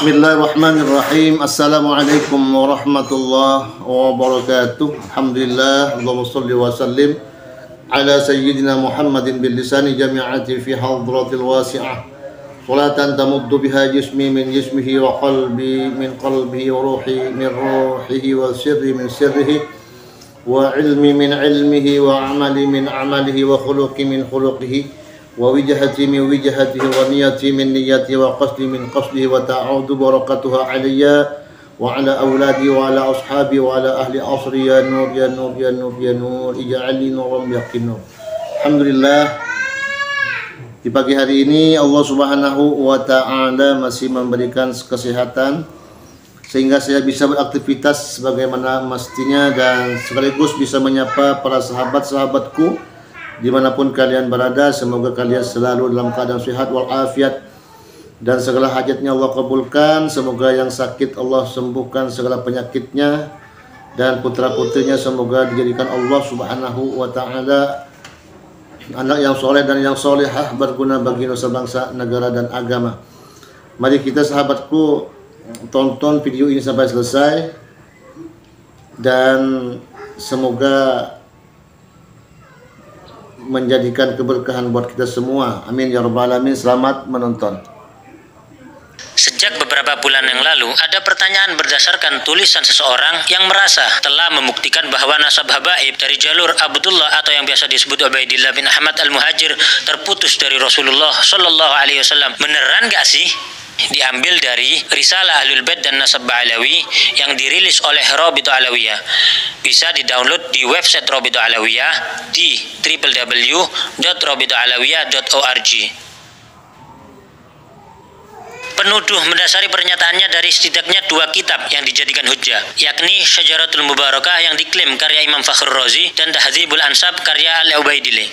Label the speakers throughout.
Speaker 1: Bismillahirrahmanirrahim. Assalamualaikum warahmatullahi wabarakatuh. Alhamdulillah. Allahumma salli wa sallim ala sayyidina Muhammadin bil lisani jami'ati fi hadratil wasi'ah. Salatan tamuddu biha jismi min jismihi wa qalbi min qalbihi wa ruhi min ruhihi wa sirri min sirrihi wa ilmi min ilmihi wa amali min amalihi wa khuluqi min khuluqihi wa wijhati min wijhatihi wa niyati min niyati wa qasdi min qasdihi wa ta'udu barakatuha alayya wa ala awladi wa ala ashabi wa ala ahli asri ya nur ya nur ya nur ya nur ija'ali nuram yaqin. Alhamdulillah, di pagi hari ini Allah Subhanahu wa ta'ala masih memberikan kesehatan sehingga saya bisa beraktivitas sebagaimana mestinya dan sekaligus bisa menyapa para sahabat-sahabatku dimanapun kalian berada. Semoga kalian selalu dalam keadaan sehat walafiat dan segala hajatnya Allah kabulkan. Semoga yang sakit Allah sembuhkan segala penyakitnya, dan putra-putrinya semoga dijadikan Allah Subhanahu wa ta'ala anak yang soleh dan yang solehah, berguna bagi nusa bangsa, negara dan agama. Mari kita sahabatku tonton video ini sampai selesai dan semoga menjadikan keberkahan buat kita semua. Amin ya rabbal alamin. Selamat menonton.
Speaker 2: Sejak beberapa bulan yang lalu, ada pertanyaan berdasarkan tulisan seseorang yang merasa telah membuktikan bahwa nasab habaib dari jalur Abdullah atau yang biasa disebut Ubaidillah bin Ahmad al-Muhajir terputus dari Rasulullah Shallallahu Alaihi Wasallam. Beneran gak sih? Diambil dari Risalah Ahlul Bait dan Nasab Alawi yang dirilis oleh Rabithah Alawiyah. Bisa didownload di website Rabithah Alawiyah di www.rabithahalawiyah.org. Penuduh mendasari pernyataannya dari setidaknya dua kitab yang dijadikan hujjah, yakni Syajaratul Mubarakah yang diklaim karya Imam Fakhrur Razi dan Tahdzibul Ansab karya Al-Ubaidillah.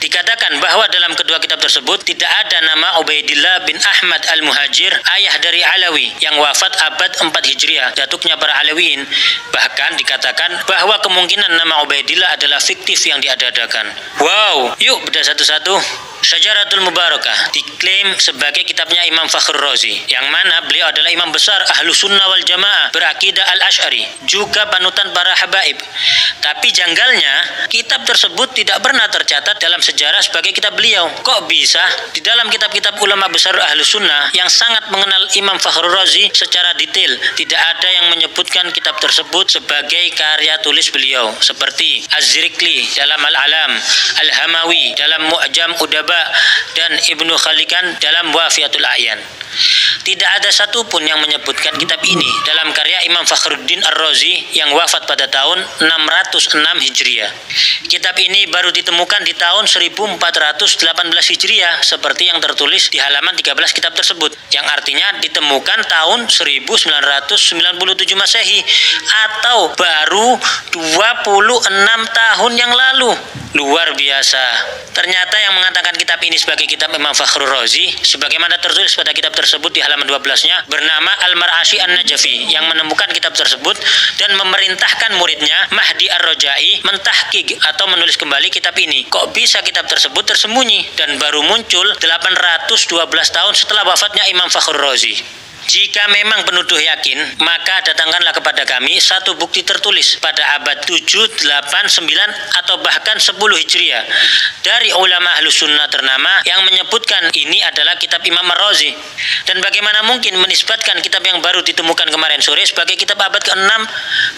Speaker 2: Dikatakan bahwa dalam kedua kitab tersebut tidak ada nama Ubaidillah bin Ahmad al-Muhajir, ayah dari Alawi yang wafat abad 4 Hijriah, datuknya para Alawiyin. Bahkan dikatakan bahwa kemungkinan nama Ubaidillah adalah fiktif yang diada-adakan. Wow, yuk bedah satu-satu. Syajaratul Mubarakah diklaim sebagai kitabnya Imam Fakhrur Razi, yang mana beliau adalah imam besar Ahlus Sunnah wal Jamaah berakidah Al-Asy'ari, juga panutan para habaib. Tapi janggalnya, kitab tersebut tidak pernah tercatat dalam sejarah sebagai kitab beliau. Kok bisa? Di dalam kitab-kitab ulama besar Ahlus Sunnah yang sangat mengenal Imam Fakhrur Razi secara detail, tidak ada yang menyebutkan kitab tersebut sebagai karya tulis beliau, seperti Az-Zirikli dalam Al-Alam, Al-Hamawi dalam Mu'jam Udaba, dan Ibnu Khalikan dalam Wafiatul A'yan. Tidak ada satupun yang menyebutkan kitab ini dalam karya Imam Fakhruddin Ar-Razi yang wafat pada tahun 606 Hijriah. Kitab ini baru ditemukan di tahun 1418 Hijriah seperti yang tertulis di halaman 13 kitab tersebut, yang artinya ditemukan tahun 1997 Masehi atau baru 26 tahun yang lalu. Luar biasa. Ternyata yang mengatakan kitab ini sebagai kitab Imam Fakhrur Razi sebagaimana tertulis pada kitab tersebut di halaman 12-nya bernama Al-Mar'ashi An-Najafi, yang menemukan kitab tersebut dan memerintahkan muridnya Mahdi Ar-Rajai mentahqiq atau menulis kembali kitab ini. Kok bisa kitab tersebut tersembunyi dan baru muncul 812 tahun setelah wafatnya Imam Fakhrur Razi? Jika memang penuduh yakin, maka datangkanlah kepada kami satu bukti tertulis pada abad 7, 8, 9 atau bahkan 10 Hijriah dari ulama Ahlus Sunnah ternama yang menyebutkan ini adalah kitab Imam Ar-Razi. Dan bagaimana mungkin menisbatkan kitab yang baru ditemukan kemarin sore sebagai kitab abad ke-6?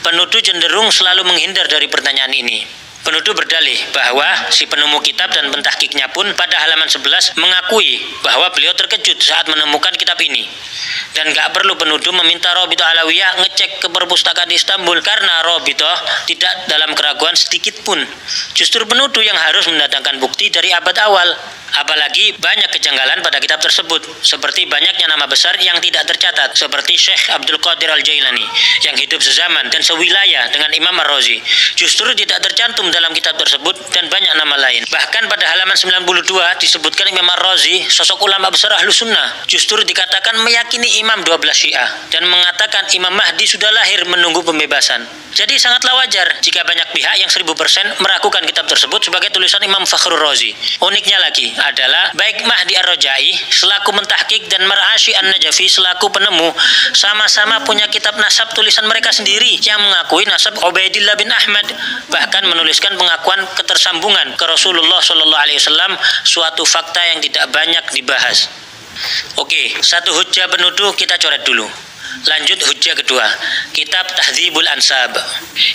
Speaker 2: Penuduh cenderung selalu menghindar dari pertanyaan ini. Penuduh berdalih bahwa si penemu kitab dan pentahkiknya pun pada halaman 11 mengakui bahwa beliau terkejut saat menemukan kitab ini. Dan gak perlu penuduh meminta Rabithah Alawiyah ngecek ke perpustakaan di Istanbul, karena Rabithah tidak dalam keraguan sedikit pun. Justru penuduh yang harus mendatangkan bukti dari abad awal. Apalagi banyak kejanggalan pada kitab tersebut, seperti banyaknya nama besar yang tidak tercatat, seperti Syekh Abdul Qadir Al-Jailani yang hidup sezaman dan sewilayah dengan Imam Ar-Razi. Justru tidak tercantum dalam kitab tersebut, dan banyak nama lain. Bahkan pada halaman 92 disebutkan Imam Ar-Razi, sosok ulama besar Ahlus Sunnah, justru dikatakan meyakini Imam 12 Syiah dan mengatakan Imam Mahdi sudah lahir menunggu pembebasan. Jadi sangatlah wajar jika banyak pihak yang 1000% meragukan kitab tersebut sebagai tulisan Imam Fakhrur Razi. Uniknya lagi, adalah baik Mahdi Ar-Rajai selaku mentahqiq dan Mar'ashi An-Najafi selaku penemu sama-sama punya kitab nasab tulisan mereka sendiri yang mengakui nasab Ubaidillah bin Ahmad, bahkan menuliskan pengakuan ketersambungan ke Rasulullah SAW, suatu fakta yang tidak banyak dibahas. Oke, satu hujjah penuduh kita coret dulu. Lanjut hujjah kedua, kitab Tahdzibul Ansab.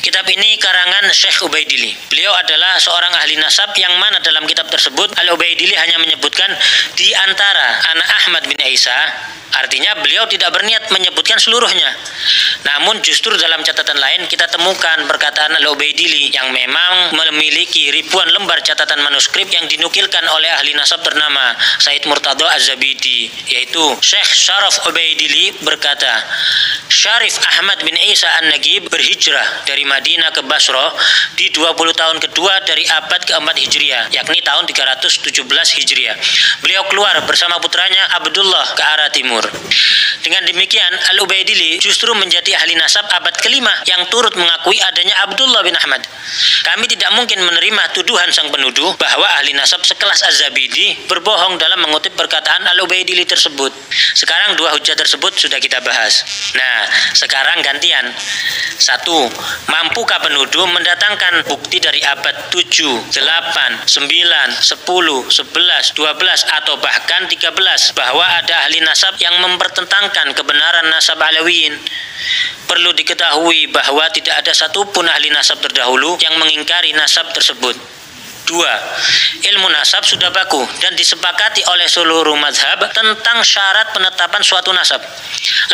Speaker 2: Kitab ini karangan Syekh Ubaidili. Beliau adalah seorang ahli nasab yang mana dalam kitab tersebut Al-Ubaidili hanya menyebutkan di antara anak Ahmad bin Isa. Artinya beliau tidak berniat menyebutkan seluruhnya. Namun justru dalam catatan lain kita temukan perkataan Al-Ubaidili yang memang memiliki ribuan lembar catatan manuskrip yang dinukilkan oleh ahli nasab ternama Said Murtadha Az-Zabidi, yaitu Syekh Syaraf Ubaidili berkata, Syarif Ahmad bin Isa An-Nagib berhijrah dari Madinah ke Basra di 20 tahun kedua dari abad keempat Hijriah, yakni tahun 317 Hijriah. Beliau keluar bersama putranya Abdullah ke arah timur. Dengan demikian, Al-Ubaidili justru menjadi ahli nasab abad kelima yang turut mengakui adanya Abdullah bin Ahmad. Kami tidak mungkin menerima tuduhan sang penuduh bahwa ahli nasab sekelas Az-Zabidi berbohong dalam mengutip perkataan Al-Ubaidili tersebut. Sekarang dua hujjah tersebut sudah kita bahas. Nah, sekarang gantian. 1. Mampukah penuduh mendatangkan bukti dari abad 7, 8, 9, 10, 11, 12 atau bahkan 13 bahwa ada ahli nasab yang mempertentangkan kebenaran nasab Alawiyin? Perlu diketahui bahwa tidak ada satupun ahli nasab terdahulu yang mengingkari nasab tersebut. 2. Ilmu nasab sudah baku dan disepakati oleh seluruh mazhab tentang syarat penetapan suatu nasab.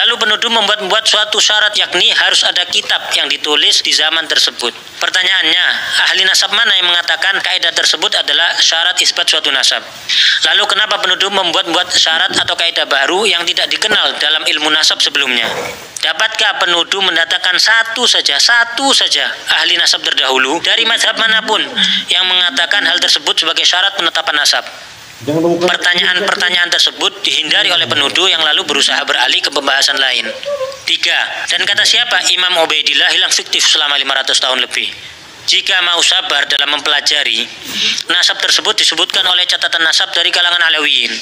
Speaker 2: Lalu penuduh membuat suatu syarat, yakni harus ada kitab yang ditulis di zaman tersebut. Pertanyaannya, ahli nasab mana yang mengatakan kaidah tersebut adalah syarat isbat suatu nasab? Lalu kenapa penuduh membuat syarat atau kaidah baru yang tidak dikenal dalam ilmu nasab sebelumnya? Dapatkah penuduh mendatangkan satu saja ahli nasab terdahulu dari mazhab manapun yang mengatakan hal tersebut sebagai syarat penetapan nasab? Pertanyaan-pertanyaan tersebut dihindari oleh penuduh yang lalu berusaha beralih ke pembahasan lain. 3. Dan kata siapa Imam Ubaidillah hilang fiktif selama 500 tahun lebih? Jika mau sabar dalam mempelajari, nasab tersebut disebutkan oleh catatan nasab dari kalangan Alawiyin.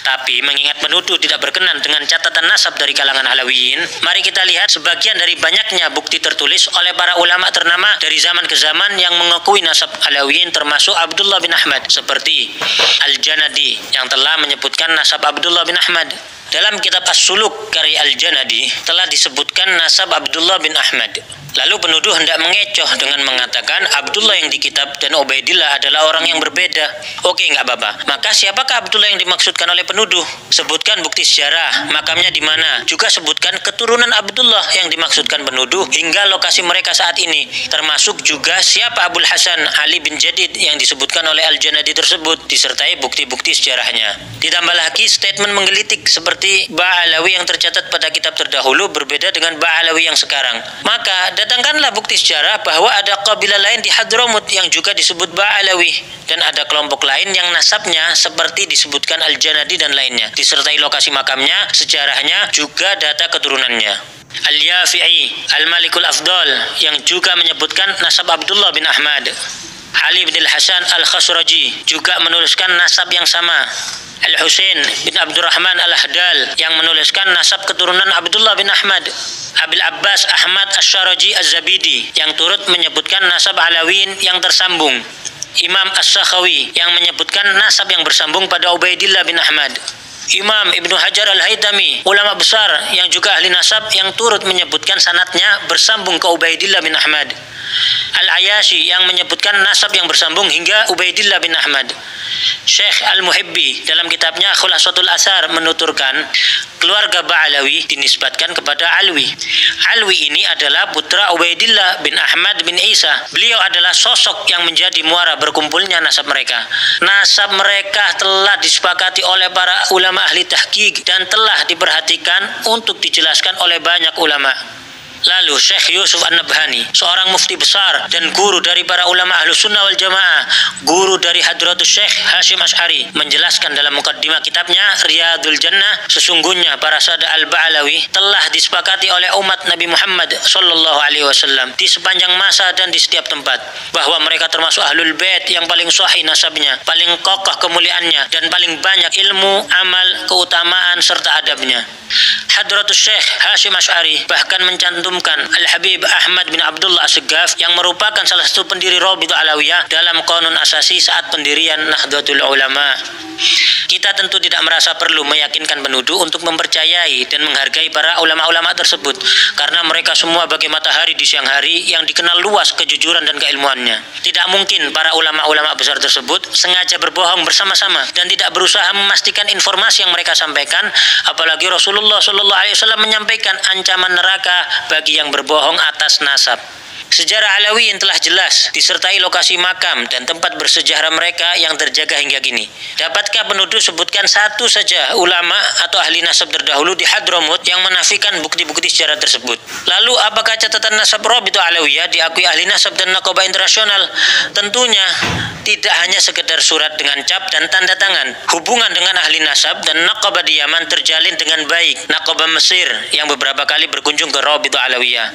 Speaker 2: Tapi mengingat penuduh tidak berkenan dengan catatan nasab dari kalangan Alawiyin, mari kita lihat sebagian dari banyaknya bukti tertulis oleh para ulama ternama dari zaman ke zaman yang mengakui nasab Alawiyin, termasuk Abdullah bin Ahmad, seperti Al-Janadi yang telah menyebutkan nasab Abdullah bin Ahmad. Dalam kitab As-Suluk karya Al-Janadi telah disebutkan nasab Abdullah bin Ahmad. Lalu penuduh hendak mengecoh dengan mengatakan Abdullah yang di kitab dan Ubaidillah adalah orang yang berbeda. Oke, nggak apa-apa. Maka siapakah Abdullah yang dimaksudkan oleh penuduh? Sebutkan bukti sejarah, makamnya di mana. Juga sebutkan keturunan Abdullah yang dimaksudkan penuduh hingga lokasi mereka saat ini. Termasuk juga siapa Abul Hasan Ali bin Jadid yang disebutkan oleh Al-Janadi tersebut, disertai bukti-bukti sejarahnya. Ditambah lagi statement menggelitik seperti Ba'alawi yang tercatat pada kitab terdahulu berbeda dengan Ba'alawi yang sekarang. Maka datangkanlah bukti sejarah bahwa ada kabilah lain di Hadramut yang juga disebut Ba'alawi, dan ada kelompok lain yang nasabnya seperti disebutkan Al-Janadi dan lainnya, disertai lokasi makamnya, sejarahnya, juga data keturunannya. Al-Yafi'i Al-Malikul Afdal yang juga menyebutkan nasab Abdullah bin Ahmad. Ali bin Al-Hasan Al-Khasraji juga menuliskan nasab yang sama. Al-Husain bin Abdurrahman Al-Ahdal yang menuliskan nasab keturunan Abdullah bin Ahmad. Abil Abbas Ahmad Asy-Syaraji Az-Zabidi yang turut menyebutkan nasab Alawiyin yang tersambung. Imam As-Sakhawi yang menyebutkan nasab yang bersambung pada Ubaidillah bin Ahmad. Imam Ibnu Hajar Al-Haytami, ulama besar yang juga ahli nasab yang turut menyebutkan sanadnya bersambung ke Ubaidillah bin Ahmad. Al-Ayashi yang menyebutkan nasab yang bersambung hingga Ubaidillah bin Ahmad. Syekh Al-Muhibbi dalam kitabnya Khulasatul Athar menuturkan keluarga Ba'alawi dinisbatkan kepada Alwi. Alwi ini adalah putra Ubaidillah bin Ahmad bin Isa. Beliau adalah sosok yang menjadi muara berkumpulnya nasab mereka. Nasab mereka telah disepakati oleh para ulama ahli tahqiq dan telah diperhatikan untuk dijelaskan oleh banyak ulama. Lalu Syekh Yusuf An-Nabhani, seorang mufti besar dan guru dari para ulama Ahlus Sunnah wal Jamaah, guru dari Hadratus Syekh Hashim Asy'ari, menjelaskan dalam mukaddimah kitabnya Riyadul Jannah, sesungguhnya para sada Al-Ba'alawi telah disepakati oleh umat Nabi Muhammad sallallahu alaihi wasallam di sepanjang masa dan di setiap tempat bahwa mereka termasuk Ahlul Bait yang paling sahih nasabnya, paling kokoh kemuliaannya, dan paling banyak ilmu, amal, keutamaan serta adabnya. Hadratus Syekh Hashim Asy'ari bahkan mencantumkan Al-Habib Ahmad bin Abdullah As-Segaf yang merupakan salah satu pendiri Rabithah Alawiyah dalam Qanun Asasi saat pendirian Nahdlatul Ulama. Kita tentu tidak merasa perlu meyakinkan penuduh untuk mempercayai dan menghargai para ulama-ulama tersebut, karena mereka semua bagai matahari di siang hari yang dikenal luas kejujuran dan keilmuannya. Tidak mungkin para ulama-ulama besar tersebut sengaja berbohong bersama-sama dan tidak berusaha memastikan informasi yang mereka sampaikan, apalagi Rasulullah SAW menyampaikan ancaman neraka bagi yang berbohong atas nasab. Sejarah Alawiyin telah jelas disertai lokasi makam dan tempat bersejarah mereka yang terjaga hingga kini. Dapatkah penuduh sebutkan satu saja ulama atau ahli nasab terdahulu di Hadramut yang menafikan bukti-bukti sejarah tersebut? Lalu apakah catatan nasab Rabithah Alawiyah diakui ahli nasab dan nakobah internasional? Tentunya tidak hanya sekedar surat dengan cap dan tanda tangan. Hubungan dengan ahli nasab dan nakobah di Yaman terjalin dengan baik. Nakobah Mesir yang beberapa kali berkunjung ke Rabithah Alawiyah,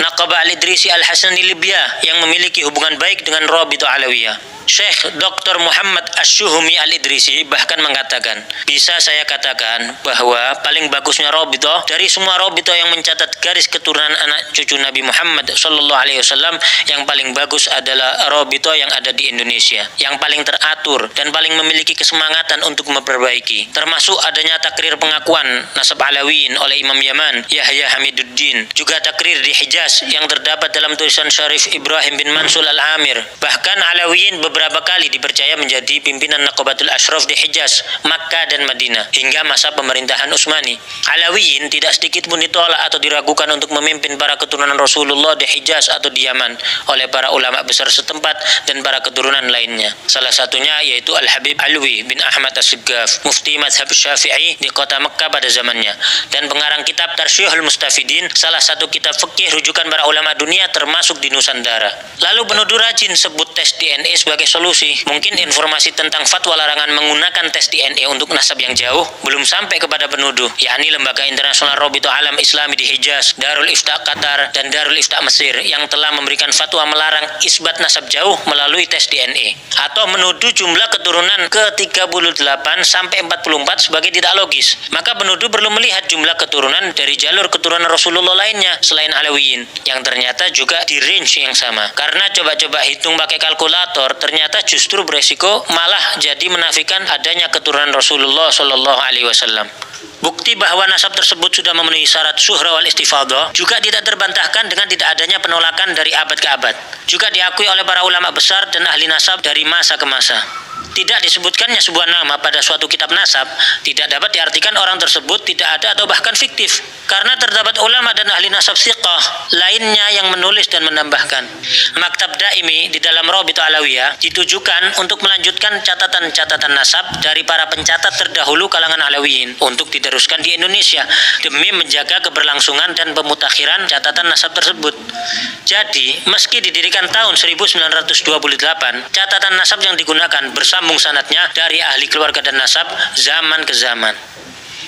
Speaker 2: nakobah Al-Idrisi Al-Hasan di Libya yang memiliki hubungan baik dengan Rabithah Alawiyah. Syekh Dr. Muhammad Asy-Syuhumi Al-Idrisi bahkan mengatakan, bisa saya katakan bahwa paling bagusnya Rabithah dari semua Rabithah yang mencatat garis keturunan anak cucu Nabi Muhammad sallallahu alaihi wasallam, yang paling bagus adalah Rabithah yang ada di Indonesia, yang paling teratur dan paling memiliki kesemangatan untuk memperbaiki, termasuk adanya takrir pengakuan nasab Alawiyin oleh Imam Yaman Yahya Hamiduddin, juga takrir di Hijaz yang terdapat dalam tulisan Syarif Ibrahim bin Mansur Al-Amir. Bahkan Alawiyin beberapa kali dipercaya menjadi pimpinan Naqabatul Ashraf di Hijaz, Makkah dan Madinah hingga masa pemerintahan Utsmani. Alawiyin tidak sedikit pun ditolak atau diragukan untuk memimpin para keturunan Rasulullah di Hijaz atau di Yaman oleh para ulama besar setempat dan para keturunan lainnya. Salah satunya yaitu Al-Habib Alwi bin Ahmad As-Segaf, mufti mazhab Syafi'i di kota Mekkah pada zamannya, dan pengarang kitab Tarsyihul Mustafidin, salah satu kitab fikih rujukan para ulama dunia termasuk di Nusantara. Lalu penuduh rajin sebut tes DNA sebagai solusi. Mungkin informasi tentang fatwa larangan menggunakan tes DNA untuk nasab yang jauh belum sampai kepada penuduh, yakni Lembaga Internasional Rabithah Alam Islami di Hijaz, Darul Ifta Qatar, dan Darul Ifta Mesir yang telah memberikan fatwa melarang isbat nasab jauh melalui tes DNA, atau menuduh jumlah keturunan ke-38 sampai 44 sebagai tidak logis. Maka penuduh perlu melihat jumlah keturunan dari jalur keturunan Rasulullah lainnya selain Alawiyin yang ternyata juga di range yang sama. Karena coba-coba hitung pakai kalkulator, ternyata justru beresiko malah jadi menafikan adanya keturunan Rasulullah Shallallahu Alaihi Wasallam. Bukti bahwa nasab tersebut sudah memenuhi syarat syuhra wal istifadhah juga tidak terbantahkan dengan tidak adanya penolakan dari abad ke abad. Juga diakui oleh para ulama besar dan ahli nasab dari masa ke masa. Tidak disebutkannya sebuah nama pada suatu kitab nasab tidak dapat diartikan orang tersebut tidak ada atau bahkan fiktif, karena terdapat ulama dan ahli nasab siqah lainnya yang menulis dan menambahkan. Maktab Daimi di dalam Rabithah Alawiyah ditujukan untuk melanjutkan catatan-catatan nasab dari para pencatat terdahulu kalangan Alawiyin untuk diteruskan di Indonesia demi menjaga keberlangsungan dan pemutakhiran catatan nasab tersebut. Jadi, meski didirikan tahun 1928, catatan nasab yang digunakan bersambung sanadnya dari ahli keluarga dan nasab zaman ke zaman.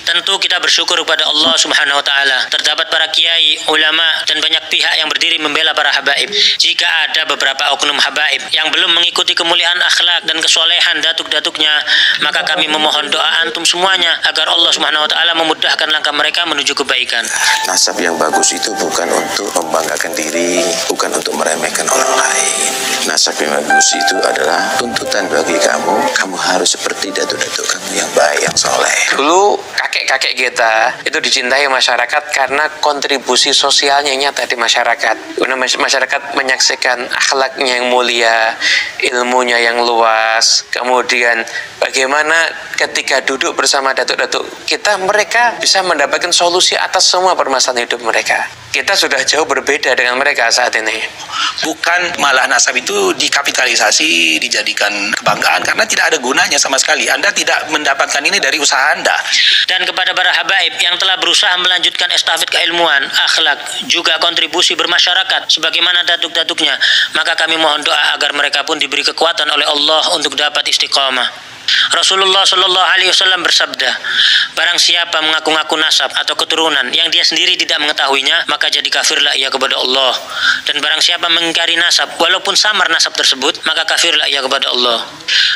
Speaker 2: Tentu kita bersyukur kepada Allah Subhanahu wa taala. Terdapat para kiai, ulama dan banyak pihak yang berdiri membela para habaib. Jika ada beberapa oknum habaib yang belum mengikuti kemuliaan akhlak dan kesolehan datuk-datuknya, maka kami memohon doa antum semuanya agar Allah Subhanahu wa taala memudahkan langkah mereka menuju kebaikan.
Speaker 3: Nasab yang bagus itu bukan untuk membanggakan diri, bukan untuk meremehkan orang lain. Nasab yang bagus itu adalah tuntutan bagi kamu. Kamu harus seperti datuk-datuk kamu yang baik, yang soleh.
Speaker 4: Dulu kakek-kakek kita itu dicintai masyarakat karena kontribusi sosialnya nyata di masyarakat. Karena masyarakat menyaksikan akhlaknya yang mulia, ilmunya yang luas, kemudian Bagaimana ketika duduk bersama datuk-datuk kita, mereka bisa mendapatkan solusi atas semua permasalahan hidup mereka. Kita sudah jauh berbeda dengan mereka saat ini.
Speaker 5: Bukan malah nasab itu dikapitalisasi, dijadikan kebanggaan, karena tidak ada gunanya sama sekali. Anda tidak mendapatkan ini dari usaha Anda.
Speaker 2: Dan kepada para habaib yang telah berusaha melanjutkan estafet keilmuan, akhlak, juga kontribusi bermasyarakat sebagaimana datuk-datuknya, maka kami mohon doa agar mereka pun diberi kekuatan oleh Allah untuk dapat istiqamah. Rasulullah Shallallahu Alaihi Wasallam bersabda, barang siapa mengaku-ngaku nasab atau keturunan yang dia sendiri tidak mengetahuinya, maka jadi kafirlah ia kepada Allah. Dan barang siapa mengingkari nasab walaupun samar nasab tersebut, maka kafirlah ia kepada Allah.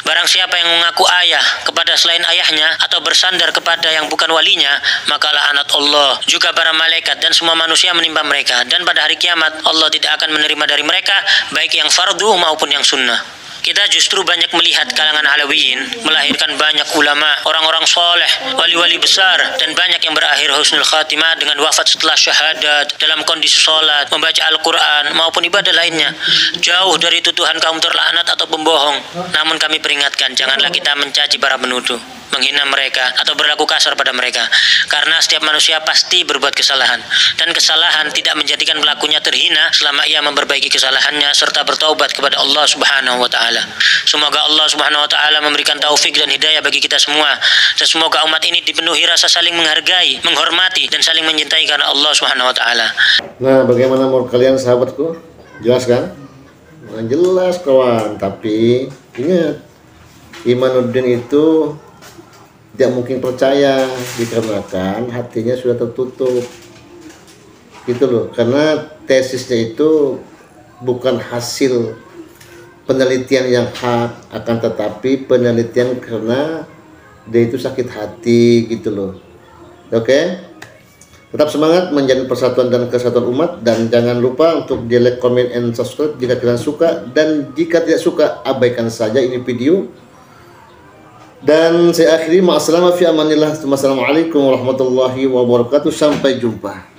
Speaker 2: Barang siapa yang mengaku ayah kepada selain ayahnya atau bersandar kepada yang bukan walinya, maka laknat Allah, juga para malaikat dan semua manusia menimpa mereka. Dan pada hari kiamat Allah tidak akan menerima dari mereka baik yang fardu maupun yang sunnah. Kita justru banyak melihat kalangan Alawiyin melahirkan banyak ulama, orang-orang soleh, wali-wali besar, dan banyak yang berakhir husnul khatimah dengan wafat setelah syahadat, dalam kondisi sholat, membaca Al-Quran, maupun ibadah lainnya, jauh dari tuduhan kaum terlaknat atau pembohong. Namun kami peringatkan, janganlah kita mencaci para penuduh, menghina mereka, atau berlaku kasar pada mereka. Karena setiap manusia pasti berbuat kesalahan, dan kesalahan tidak menjadikan pelakunya terhina selama ia memperbaiki kesalahannya serta bertaubat kepada Allah Subhanahu wa Ta'ala. Semoga Allah Subhanahu wa Ta'ala memberikan taufik dan hidayah bagi kita semua, dan semoga umat ini dipenuhi rasa saling menghargai, menghormati, dan saling mencintai karena Allah Subhanahu wa Ta'ala.
Speaker 1: Nah, bagaimana menurut kalian sahabatku? Jelas kan? Nah, jelas kawan, tapi ingat, Imanuddin itu tidak mungkin percaya dikarenakan hatinya sudah tertutup gitu loh, karena tesisnya itu bukan hasil penelitian yang hak, akan tetapi penelitian karena dia itu sakit hati gitu loh. Oke? Tetap semangat menjalin persatuan dan kesatuan umat, dan jangan lupa untuk di like, comment, and subscribe jika kalian suka, dan jika tidak suka abaikan saja ini video. Dan saya akhiri, ma'assalamah fi amanillah. Wassalamualaikum warahmatullahi wabarakatuh. Sampai jumpa.